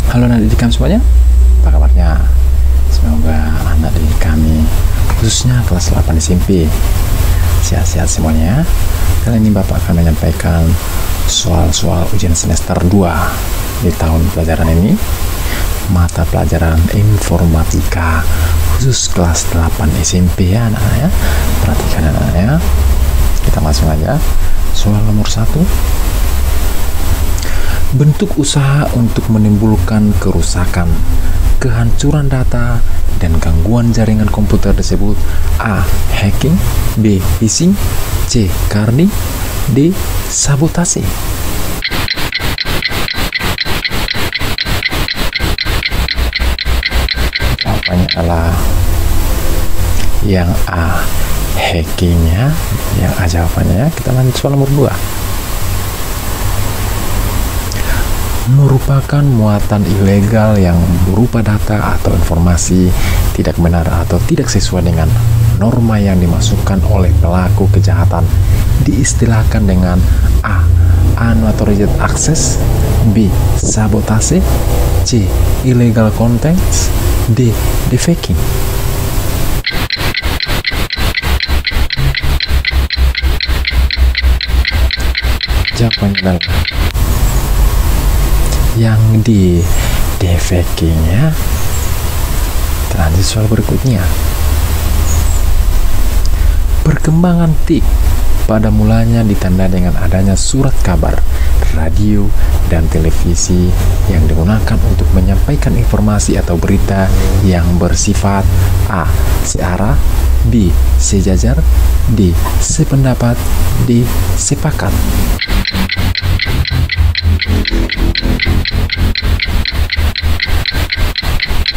Halo anak didik kami semuanya, apa kabarnya? Semoga anak didik kami, khususnya kelas 8 SMP, sehat-sehat semuanya. Kali ini Bapak akan menyampaikan soal-soal ujian semester 2 di tahun pelajaran ini, mata pelajaran informatika khusus kelas 8 SMP ya anak-anak ya. Perhatikan anak-anak ya. Kita langsung aja. Soal nomor 1. Bentuk usaha untuk menimbulkan kerusakan, kehancuran data, dan gangguan jaringan komputer disebut A. Hacking, B. Phishing, C. Carding, D. Sabotase. Jawabannya adalah yang A. Hacking ya. Yang A jawabannya. Kita lanjut soal nomor 2. Merupakan muatan ilegal yang berupa data atau informasi tidak benar atau tidak sesuai dengan norma yang dimasukkan oleh pelaku kejahatan diistilahkan dengan A. Unauthorized access, B. Sabotase, C. Illegal contents, D. Defaking. Jawabannya adalah yang di defaking ya. Lanjut soal berikutnya. Perkembangan TIK pada mulanya ditanda dengan adanya surat kabar, radio, dan televisi yang digunakan untuk menyampaikan informasi atau berita yang bersifat A. searah, B. sejajar, D. sependapat, D. sepakat.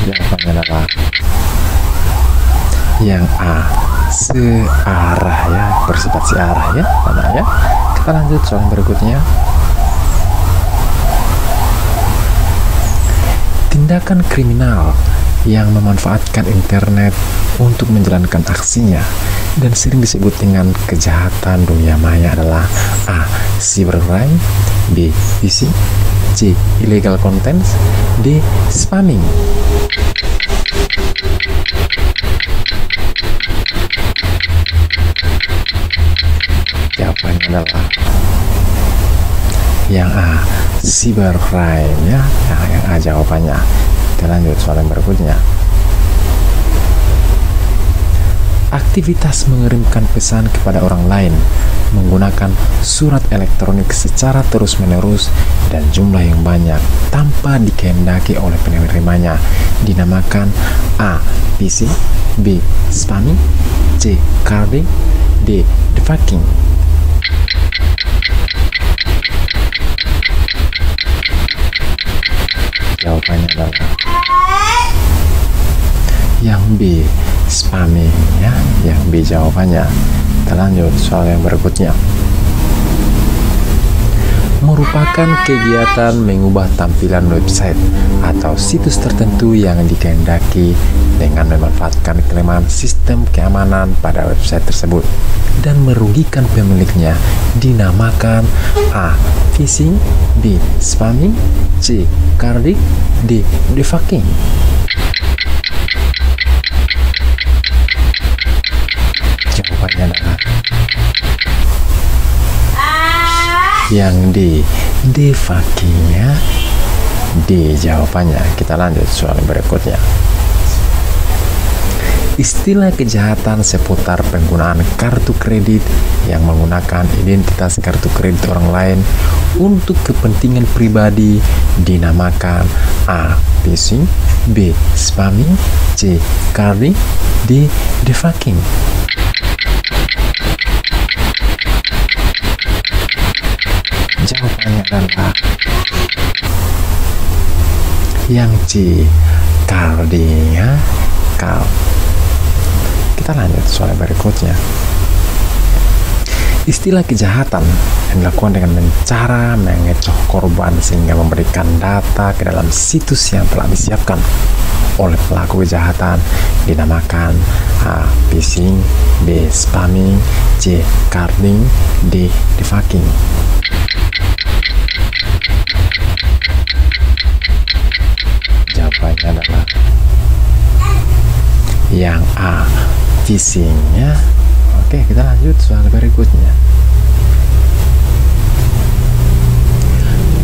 Jawabannya adalah yang A. searah ya, bersifat searah ya anak ya. Kita lanjut soal berikutnya. Tindakan kriminal yang memanfaatkan internet untuk menjalankan aksinya dan sering disebut dengan kejahatan dunia maya adalah A. cybercrime, B. phishing, C. illegal contents, D. spamming. Jawabannya adalah yang A. cybercrime ya. Yang A jawabannya. Kita lanjut soal yang berikutnya. Aktivitas mengirimkan pesan kepada orang lain menggunakan surat elektronik secara terus-menerus dan jumlah yang banyak tanpa dikehendaki oleh penerimanya dinamakan A. phishing, B. spamming, C. carding, D. defaking. Jawabannya adalah yang B. spamming ya. Yang B jawabannya. Kita lanjut soal yang berikutnya. Merupakan kegiatan mengubah tampilan website atau situs tertentu yang dikehendaki dengan memanfaatkan kelemahan sistem keamanan pada website tersebut dan merugikan pemiliknya dinamakan A. phishing, B. spamming, C. carding, D. defaking. Jawabannya adalah yang D. defaking ya. D jawabannya. Kita lanjut soal berikutnya. Istilah kejahatan seputar penggunaan kartu kredit yang menggunakan identitas kartu kredit orang lain untuk kepentingan pribadi dinamakan A. phishing, B. spamming, C. carding, D. defaking. Jawabannya adalah yang C. carding ya. Kita lanjut soal berikutnya. Istilah kejahatan yang dilakukan dengan cara mengecoh korban sehingga memberikan data ke dalam situs yang telah disiapkan oleh pelaku kejahatan dinamakan A. phishing, B. spamming, C. carding, D. defaking. Jawabannya adalah yang A, phishing ya. Oke, kita lanjut soal berikutnya.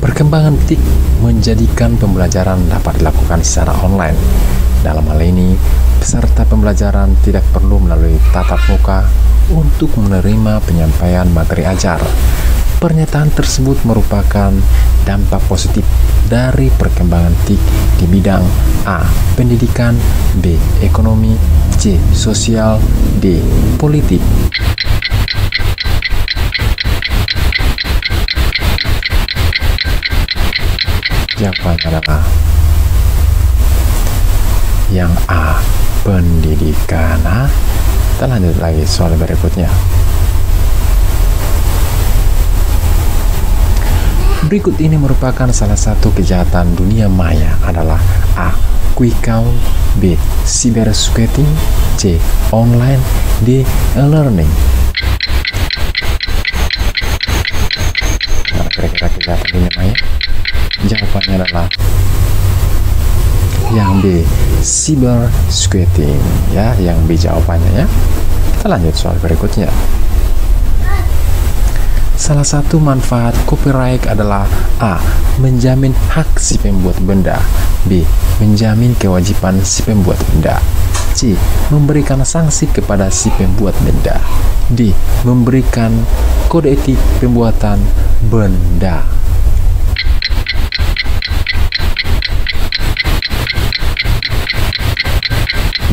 Perkembangan TIK menjadikan pembelajaran dapat dilakukan secara online. Dalam hal ini, peserta pembelajaran tidak perlu melalui tatap muka untuk menerima penyampaian materi ajar. Pernyataan tersebut merupakan dampak positif dari perkembangan TIK di bidang A. Pendidikan, B. Ekonomi, C. Sosial, D. Politik. Jawabannya adalah yang A, pendidikan. Nah, kita lanjut lagi soal berikutnya. Berikut ini merupakan salah satu kejahatan dunia maya adalah A. Quick count, B. Cyber squatting, C. Online, D. E-learning. Nah, kira-kira kejahatan dunia maya? Jawabannya adalah yang B, cyber squatting ya, yang B jawabannya ya. Kita lanjut soal berikutnya. Salah satu manfaat copyright adalah A. Menjamin hak si pembuat benda, B. Menjamin kewajiban si pembuat benda, C. Memberikan sanksi kepada si pembuat benda, D. Memberikan kode etik pembuatan benda.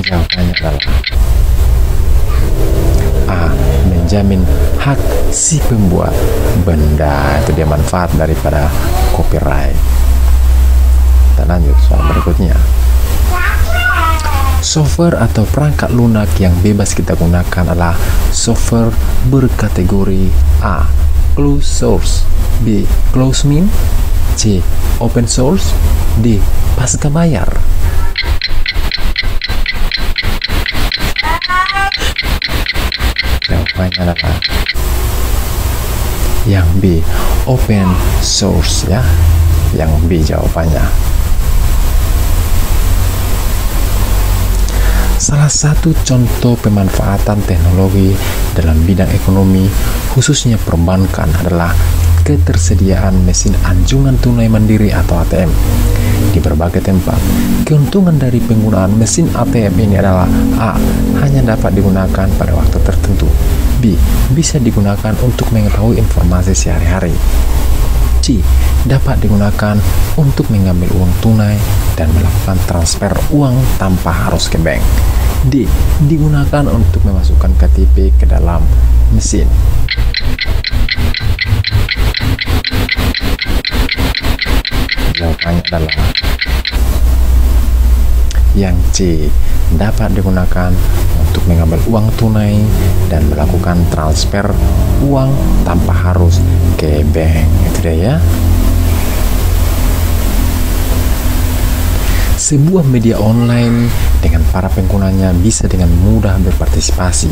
Jawabannya adalah A. Menjamin hak si pembuat benda. Itu dia manfaat daripada copyright. Kita lanjut soal berikutnya. Software atau perangkat lunak yang bebas kita gunakan adalah software berkategori A. Closed source, B. Closed min, C. Open source, D. Pasca bayar. Jawabannya adalah yang B, open source ya. Yang B jawabannya. Salah satu contoh pemanfaatan teknologi dalam bidang ekonomi, khususnya perbankan, adalah ketersediaan mesin anjungan tunai mandiri atau ATM di berbagai tempat. Keuntungan dari penggunaan mesin ATM ini adalah A. Hanya dapat digunakan pada waktu tertentu, B. Bisa digunakan untuk mengetahui informasi sehari-hari, C. Dapat digunakan untuk mengambil uang tunai dan melakukan transfer uang tanpa harus ke bank, D. Digunakan untuk memasukkan KTP ke dalam mesin. Jawabannya adalah yang C. Dapat digunakan untuk mengambil uang tunai dan melakukan transfer uang tanpa harus ke bank. Itu dia ya. Sebuah media online dengan para penggunanya bisa dengan mudah berpartisipasi,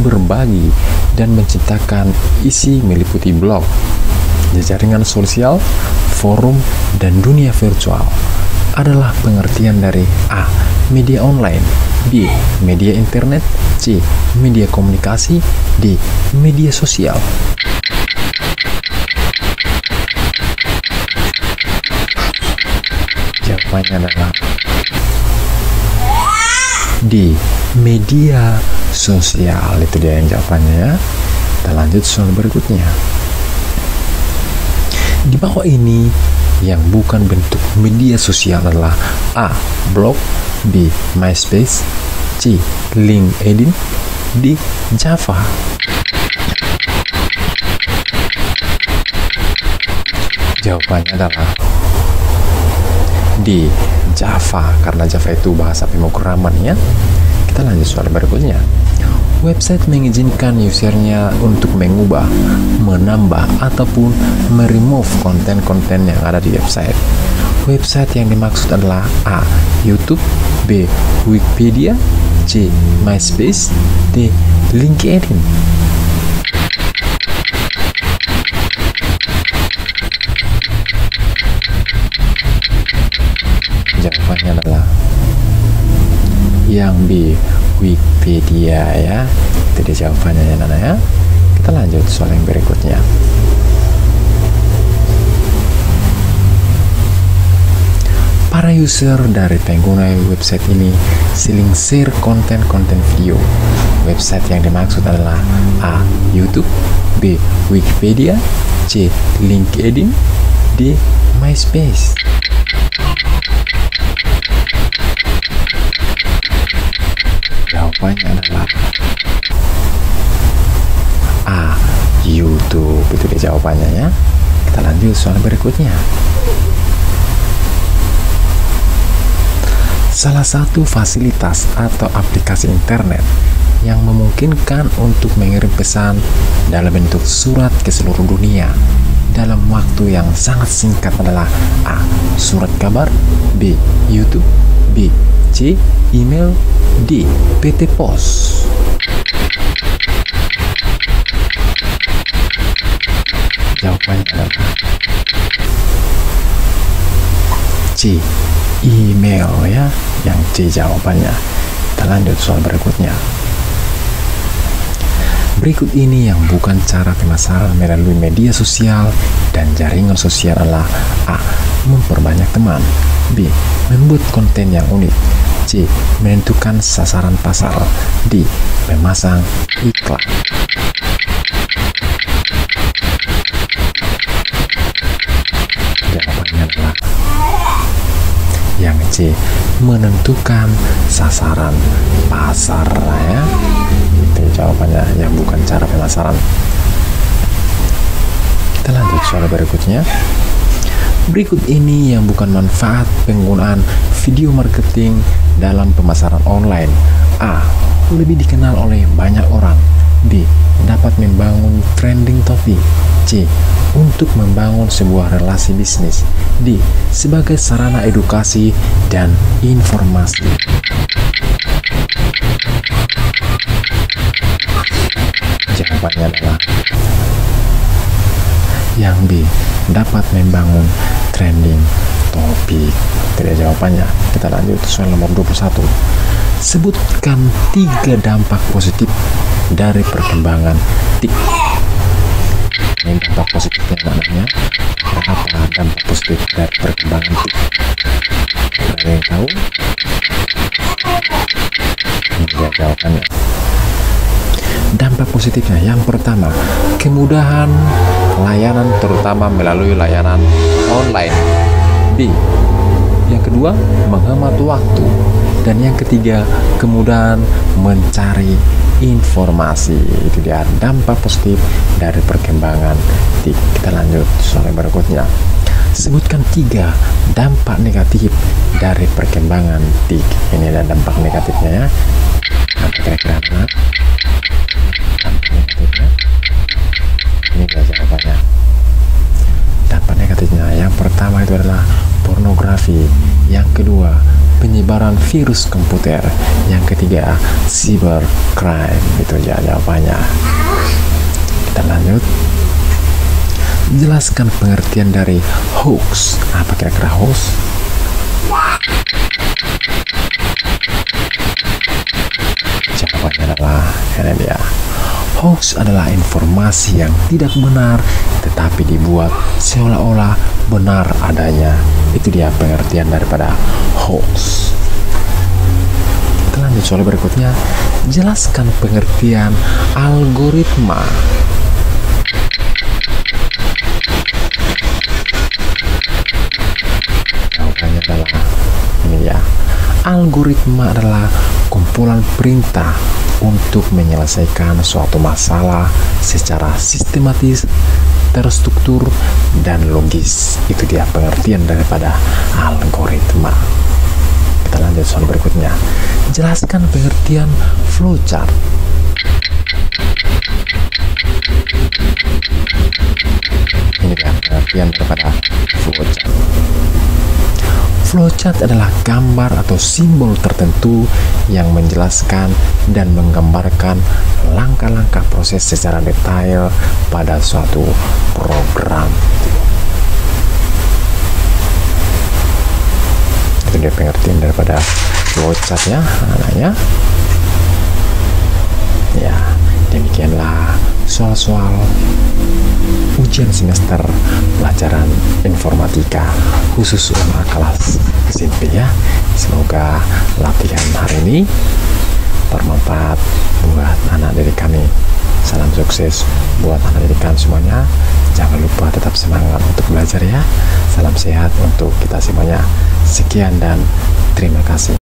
berbagi, dan menciptakan isi meliputi blog, jaringan sosial, forum, dan dunia virtual. Adalah pengertian dari A. Media online, B. Media internet, C. Media komunikasi, D. Media sosial. Jawabannya adalah D. Media sosial. Itu dia yang jawabannya ya. Kita lanjut soal berikutnya. Di bawah ini yang bukan bentuk media sosial adalah A. Blog, B. MySpace, C. LinkedIn, D. Java. Jawabannya adalah D. Java, karena Java itu bahasa pemrograman ya. Kita lanjut soal berikutnya. Website mengizinkan usernya untuk mengubah, menambah, ataupun meremove konten-konten yang ada di website. Website yang dimaksud adalah A. YouTube, B. Wikipedia, C. MySpace, D. LinkedIn. Jawabannya adalah yang B, Wikipedia ya. Itu dia jawabannya ya Nana ya. Kita lanjut soal yang berikutnya. Para user dari pengguna website ini saling share konten-konten video. Website yang dimaksud adalah A. YouTube, B. Wikipedia, C. LinkedIn, D. MySpace. Jawabannya adalah A. YouTube. Itu dia jawabannya ya. Kita lanjut soal berikutnya. Salah satu fasilitas atau aplikasi internet yang memungkinkan untuk mengirim pesan dalam bentuk surat ke seluruh dunia dalam waktu yang sangat singkat adalah A. Surat kabar, B. YouTube, B. C. Email, D. PT Pos. Jawabannya adalah C. Email ya, yang C jawabannya. Kita lanjut soal berikutnya. Berikut ini yang bukan cara pemasaran melalui media sosial dan jaringan sosial adalah A. Memperbanyak teman, B. Membuat konten yang unik, C. Menentukan sasaran pasar, D. Memasang iklan. Jawabannya adalah yang C. Menentukan sasaran pasar ya. Itu jawabannya, yang bukan cara pemasaran. Kita lanjut soal berikutnya. Berikut ini yang bukan manfaat penggunaan video marketing dalam pemasaran online. A. Lebih dikenal oleh banyak orang, B. Dapat membangun trending topik, C. Untuk membangun sebuah relasi bisnis, D. Sebagai sarana edukasi dan informasi. Jawabannya adalah yang B. Dapat membangun trending topik. Tidak jawabannya. Kita lanjut soal nomor 21. Sebutkan 3 dampak positif dari perkembangan TikTok. Ini dampak positifnya maknanya apa? Dampak positif dari perkembangan TikTok. Ada yang tahu? Ini dia jawabannya. Dampak positifnya yang pertama, kemudahan layanan terutama melalui layanan online. B. Yang kedua, menghemat waktu. Dan yang ketiga, kemudahan mencari informasi. Itu dia dampak positif dari perkembangan TIK. Kita lanjut soal berikutnya. Sebutkan 3 dampak negatif dari perkembangan TIK. Ini adalah dampak negatifnya ya. Apa kira-kira dampak negatifnya? Ini adalah jawabannya. Dampak negatifnya yang pertama itu adalah pornografi, yang kedua penyebaran virus komputer, yang ketiga cybercrime. Itu ya jawabannya. Kita lanjut. Jelaskan pengertian dari hoax. Apa kira-kira hoax? Jawabannya adalah ini dia. Hoax adalah informasi yang tidak benar tetapi dibuat seolah-olah benar adanya. Itu dia pengertian daripada hoax. Kita lanjut soal berikutnya. Jelaskan pengertian algoritma. Jawabannya adalah ini ya. Algoritma adalah kumpulan perintah untuk menyelesaikan suatu masalah secara sistematis, terstruktur, dan logis. Itu dia pengertian daripada algoritma. Kita lanjut soal berikutnya. Jelaskan pengertian flowchart. Ini dia pengertian daripada flowchart. Flowchart adalah gambar atau simbol tertentu yang menjelaskan dan menggambarkan langkah-langkah proses secara detail pada suatu program. itu dia pengertian daripada flowchart ya anaknya. Ya, demikianlah soal-soal ujian semester pelajaran informatika khusus untuk kelas SMP ya. Semoga latihan hari ini bermanfaat buat anak didik kami. Salam sukses buat anak didik kami semuanya. Jangan lupa tetap semangat untuk belajar ya. Salam sehat untuk kita semuanya. Sekian dan terima kasih.